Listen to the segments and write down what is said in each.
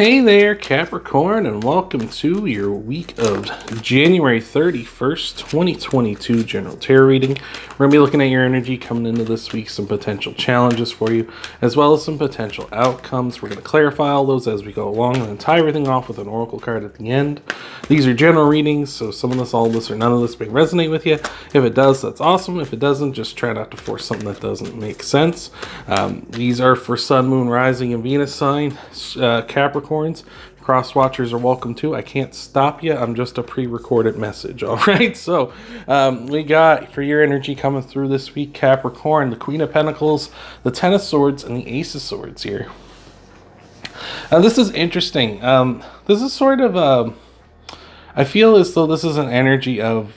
Hey there, Capricorn, and welcome to your week of January 31st, 2022 General Tarot reading. We're going to be looking at your energy coming into this week, some potential challenges for you, as well as some potential outcomes. We're going to clarify all those as we go along and then tie everything off with an oracle card at the end. These are general readings, so some of this, all of this, or none of this may resonate with you. If it does, that's awesome. If it doesn't, just try not to force something that doesn't make sense. These are for Sun, Moon, Rising, and Venus sign Capricorns. Cross watchers are welcome too. I can't stop you. I'm just a pre-recorded message. All right. So we got for your energy coming through this week, Capricorn, the Queen of Pentacles, the Ten of Swords, and the Ace of Swords here. This is interesting. This is sort of I feel as though this is an energy of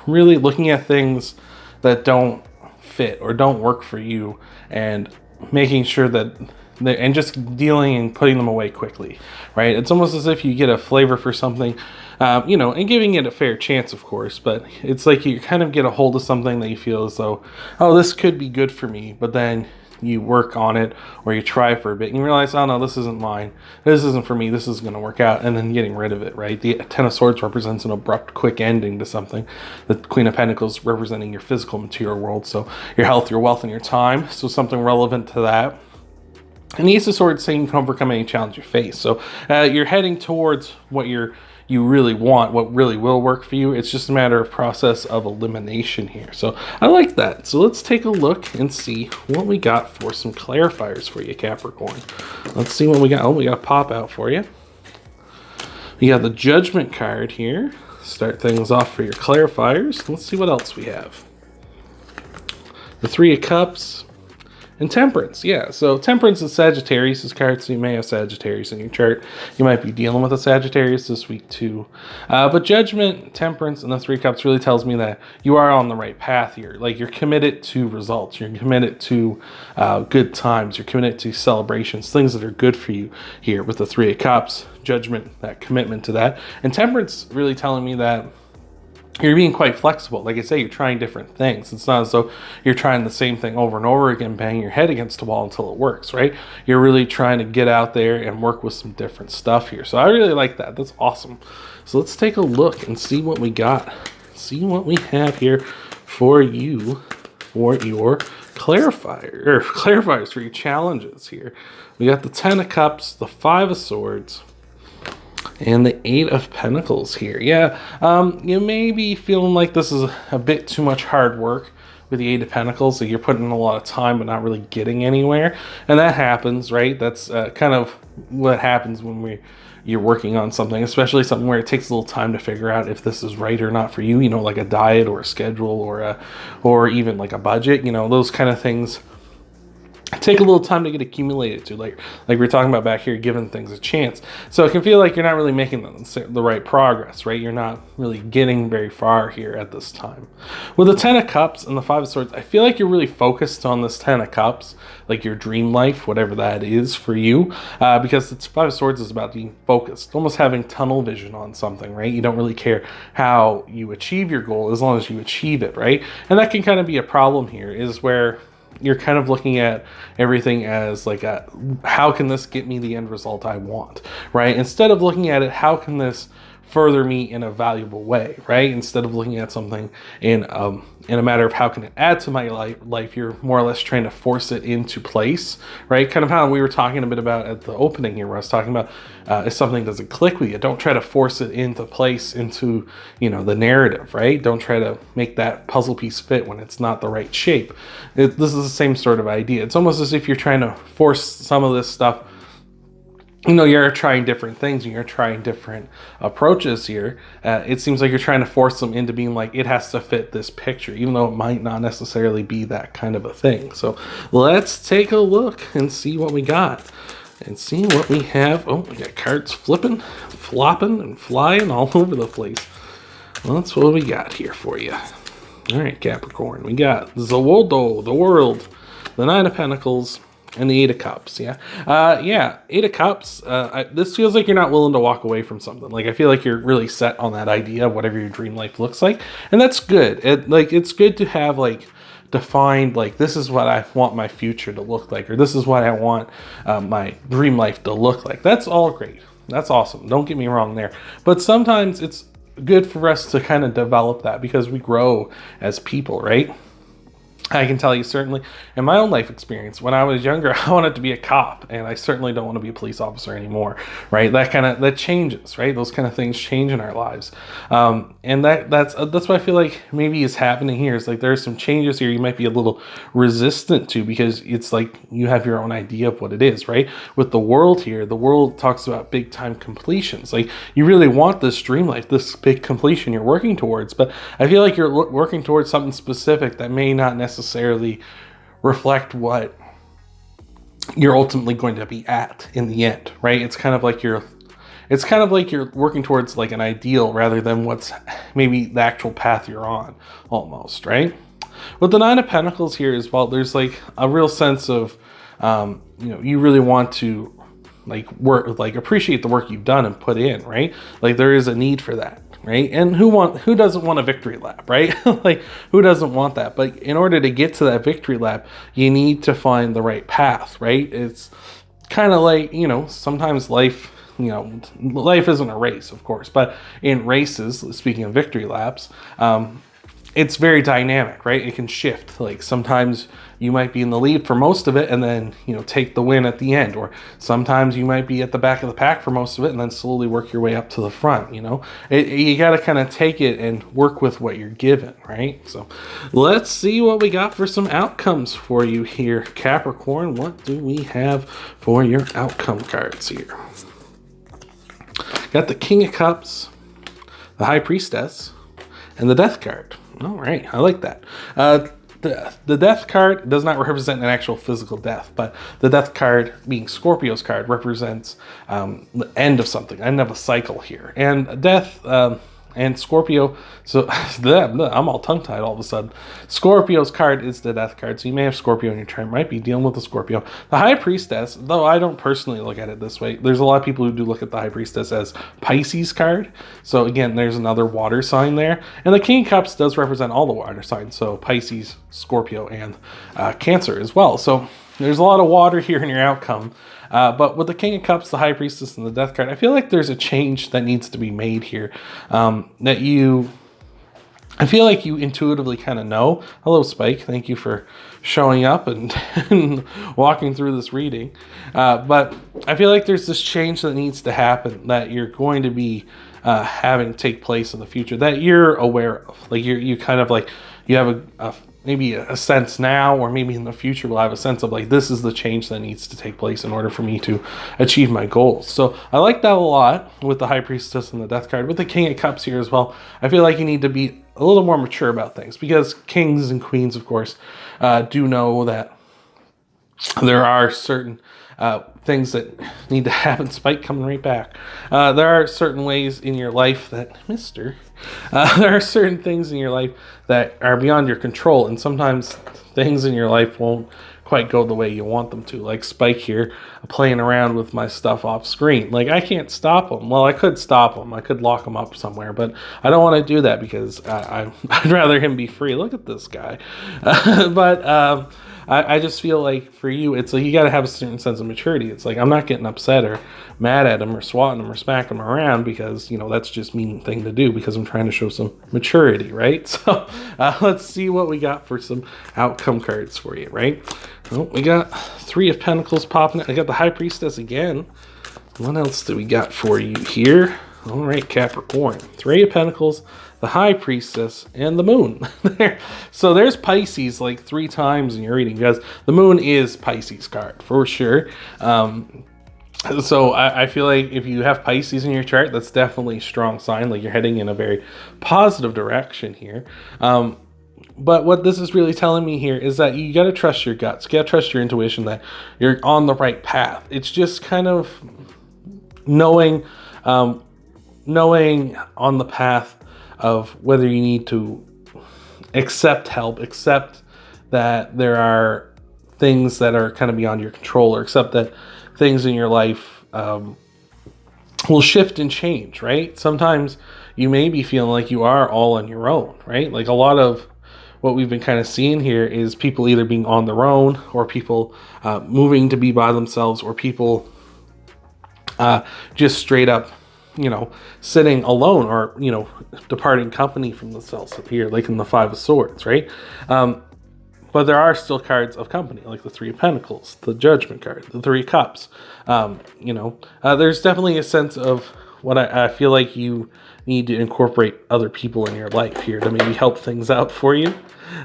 really looking at things that don't fit or don't work for you and making sure that and just dealing and putting them away quickly, right? It's almost as if you get a flavor for something, and giving it a fair chance, of course, but it's like you kind of get a hold of something that you feel as though, oh, this could be good for me, but then you work on it or you try for a bit and you realize, oh no, this isn't mine. This isn't for me. This is going to work out, and then getting rid of it, right? The Ten of Swords represents an abrupt, quick ending to something. The Queen of Pentacles representing your physical material world, so your health, your wealth, and your time, so something relevant to that. And the Ace of Swords saying you can overcome any challenge you face. So you're heading towards what you really want, what really will work for you. It's just a matter of process of elimination here. So I like that. So let's take a look and see what we got for some clarifiers for you, Capricorn. Let's see what we got. Oh, we got a pop out for you. We got the Judgment card here. Start things off for your clarifiers. Let's see what else we have. The Three of Cups. And Temperance, yeah. So Temperance is Sagittarius' card, so you may have Sagittarius in your chart. You might be dealing with a Sagittarius this week too. But Judgment, Temperance, and the Three Cups really tells me that you are on the right path here. Like, you're committed to results. You're committed to good times. You're committed to celebrations, things that are good for you here with the Three of Cups. Judgment, that commitment to that. And Temperance really telling me that you're being quite flexible. Like I say, you're trying different things. It's not as though you're trying the same thing over and over again, banging your head against the wall until it works, right? You're really trying to get out there and work with some different stuff here. So I really like that. That's awesome. So let's take a look and see what we got. See what we have here for you, for your clarifiers, for your challenges here. We got the Ten of Cups, the Five of Swords, and the Eight of Pentacles here. Yeah, you may be feeling like this is a bit too much hard work with the Eight of Pentacles, that you're putting in a lot of time but not really getting anywhere. And that happens, right? That's kind of what happens when you're working on something, especially something where it takes a little time to figure out if this is right or not for you, like a diet or a schedule or even like a budget, those kind of things take a little time to get accumulated to, like we were talking about back here, giving things a chance. So it can feel like you're not really making the right progress, right? You're not really getting very far here at this time. With the Ten of Cups and the Five of Swords, I feel like you're really focused on this Ten of Cups, like your dream life, whatever that is for you, because the Five of Swords is about being focused, almost having tunnel vision on something, right? You don't really care how you achieve your goal as long as you achieve it, right? And that can kind of be a problem here, is where you're kind of looking at everything as like how can this get me the end result I want, right? Instead of looking at it, how can this further me in a valuable way, right? Instead of looking at something in a matter of how can it add to my life, you're more or less trying to force it into place, right? Kind of how we were talking a bit about at the opening here, where I was talking about if something doesn't click with you, don't try to force it into place, into the narrative, right? Don't try to make that puzzle piece fit when it's not the right shape. This is the same sort of idea. It's almost as if you're trying to force some of this stuff. You're trying different things and you're trying different approaches here. It seems like you're trying to force them into being like, it has to fit this picture, even though it might not necessarily be that kind of a thing. So let's take a look and see what we got and see what we have. Oh, we got cards flipping, flopping, and flying all over the place. Well, that's what we got here for you. All right, Capricorn. We got the world, the Nine of Pentacles, and the Eight of Cups. Yeah. Eight of Cups. This feels like you're not willing to walk away from something. Like, I feel like you're really set on that idea of whatever your dream life looks like. And that's good. It's good to have defined, like, this is what I want my future to look like, or this is what I want my dream life to look like. That's all great. That's awesome. Don't get me wrong there. But sometimes it's good for us to kind of develop that because we grow as people, right? I can tell you certainly in my own life experience, when I was younger, I wanted to be a cop, and I certainly don't want to be a police officer anymore, right? That changes, right? Those kind of things change in our lives. And that's what I feel like maybe is happening here. Is like there's some changes here you might be a little resistant to because it's like you have your own idea of what it is, right? With the world here, the world talks about big time completions. Like you really want this dream life, this big completion you're working towards, but I feel like you're working towards something specific that may not necessarily reflect what you're ultimately going to be at in the end, right? It's kind of like you're working towards like an ideal rather than what's maybe the actual path you're on almost, right? With the Nine of Pentacles here as well, there's like a real sense of you really want to appreciate the work you've done and put in, right? Like there is a need for that, right? And who doesn't want a victory lap, right? Like who doesn't want that? But in order to get to that victory lap, you need to find the right path, right? It's kind of like, sometimes life isn't a race, of course, but in races, speaking of victory laps, it's very dynamic, right? It can shift. Like sometimes you might be in the lead for most of it and then, take the win at the end. Or sometimes you might be at the back of the pack for most of it and then slowly work your way up to the front, You got to kind of take it and work with what you're given, right? So let's see what we got for some outcomes for you here, Capricorn. What do we have for your outcome cards here? Got the King of Cups, the High Priestess, and the Death card. All right, I like that. The Death card does not represent an actual physical death, but the Death card, being Scorpio's card, represents the end of something, end of a cycle here. And Death and Scorpio, so I'm all tongue-tied all of a sudden. Scorpio's card is the Death card, so you may have Scorpio in your chart, might be dealing with a Scorpio. The High Priestess, though I don't personally look at it this way, there's a lot of people who do look at the High Priestess as Pisces card, so again, there's another water sign there. And the King of Cups does represent all the water signs, so Pisces, Scorpio, and Cancer as well. So there's a lot of water here in your outcome. But with the King of Cups, the High Priestess, and the Death card, I feel like there's a change that needs to be made here. I feel like you intuitively kind of know. Hello, Spike. Thank you for showing up and, and walking through this reading. But I feel like there's this change that needs to happen that you're going to be having take place in the future that you're aware of. Like you kind of like, you have maybe a sense now, or maybe in the future we'll have a sense of like, this is the change that needs to take place in order for me to achieve my goals. So I like that a lot with the High Priestess and the Death card. With the King of Cups here as well, I feel like you need to be a little more mature about things, because kings and queens, of course, do know that there are certain things that need to happen. Spike coming right back. There are certain ways in your life that, there are certain things in your life that are beyond your control, and sometimes things in your life won't quite go the way you want them to. Like Spike here, playing around with my stuff off screen. Like I can't stop him. Well, I could stop him. I could lock him up somewhere, but I don't want to do that because I'd rather him be free. Look at this guy. But I just feel like for you, it's like you got to have a certain sense of maturity. It's like I'm not getting upset or mad at him or swatting him or smacking him around because, that's just mean thing to do, because I'm trying to show some maturity, right? So let's see what we got for some outcome cards for you, right? Well, we got Three of Pentacles popping. I got the High Priestess again. What else do we got for you here? All right, Capricorn. Three of Pentacles, the High Priestess, and the Moon. So there's Pisces like 3 times in your reading, because the Moon is Pisces card for sure. So I feel like if you have Pisces in your chart, that's definitely a strong sign. Like you're heading in a very positive direction here. But what this is really telling me here is that you got to trust your guts. You got to trust your intuition that you're on the right path. It's just kind of knowing on the path of whether you need to accept help, accept that there are things that are kind of beyond your control, or accept that things in your life will shift and change, right? Sometimes you may be feeling like you are all on your own, right? Like a lot of what we've been kind of seeing here is people either being on their own, or people moving to be by themselves, or people just straight up, you know, sitting alone, or, you know, departing company from themselves here, like in the Five of Swords, right? But there are still cards of company, like the Three of Pentacles, the Judgment card, the Three of Cups. You know, there's definitely a sense of what I feel like you need to incorporate other people in your life here to maybe help things out for you.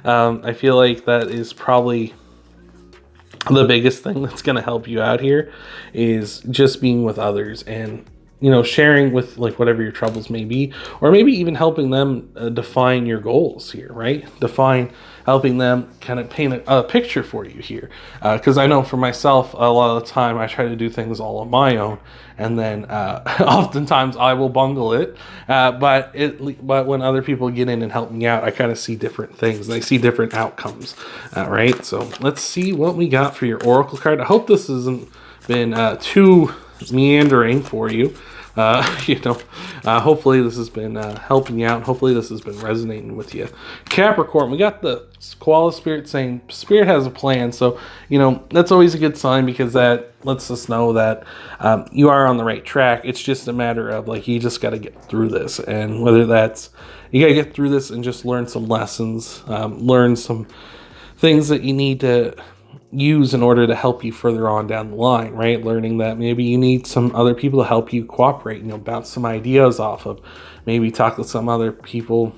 I feel like that is probably the biggest thing that's going to help you out here, is just being with others and, you know, sharing with like whatever your troubles may be, or maybe even helping them define your goals here, right? Helping them kind of paint a picture for you here. Because I know for myself, a lot of the time I try to do things all on my own, and then oftentimes I will bungle it. But when other people get in and help me out, I kind of see different things. I see different outcomes, right? So let's see what we got for your Oracle card. I hope this hasn't been too meandering for you. You know, hopefully this has been helping you out. Hopefully this has been resonating with you. Capricorn, we got the Koala Spirit saying Spirit has a plan. So, you know, that's always a good sign, because that lets us know that you are on the right track. It's just a matter of, like, you just got to get through this. And whether that's, you got to get through this and just learn some lessons, learn some things that you need to use in order to help you further on down the line, right? Learning that maybe you need some other people to help you cooperate, you know, bounce some ideas off of, maybe talk to some other people,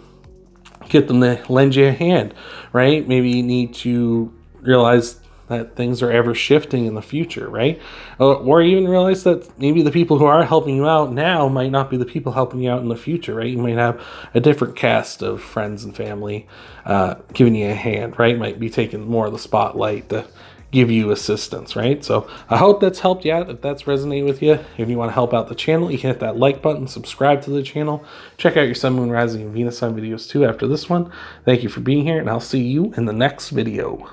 get them to lend you a hand, right? Maybe you need to realize that things are ever shifting in the future, right? Or even realize that maybe the people who are helping you out now might not be the people helping you out in the future, right? You might have a different cast of friends and family giving you a hand, right? Might be taking more of the spotlight to give you assistance, right? So I hope that's helped you out, if that's resonated with you. If you want to help out the channel, you can hit that like button, subscribe to the channel, check out your Sun, Moon, Rising, and Venus sign videos too after this one. Thank you for being here, and I'll see you in the next video.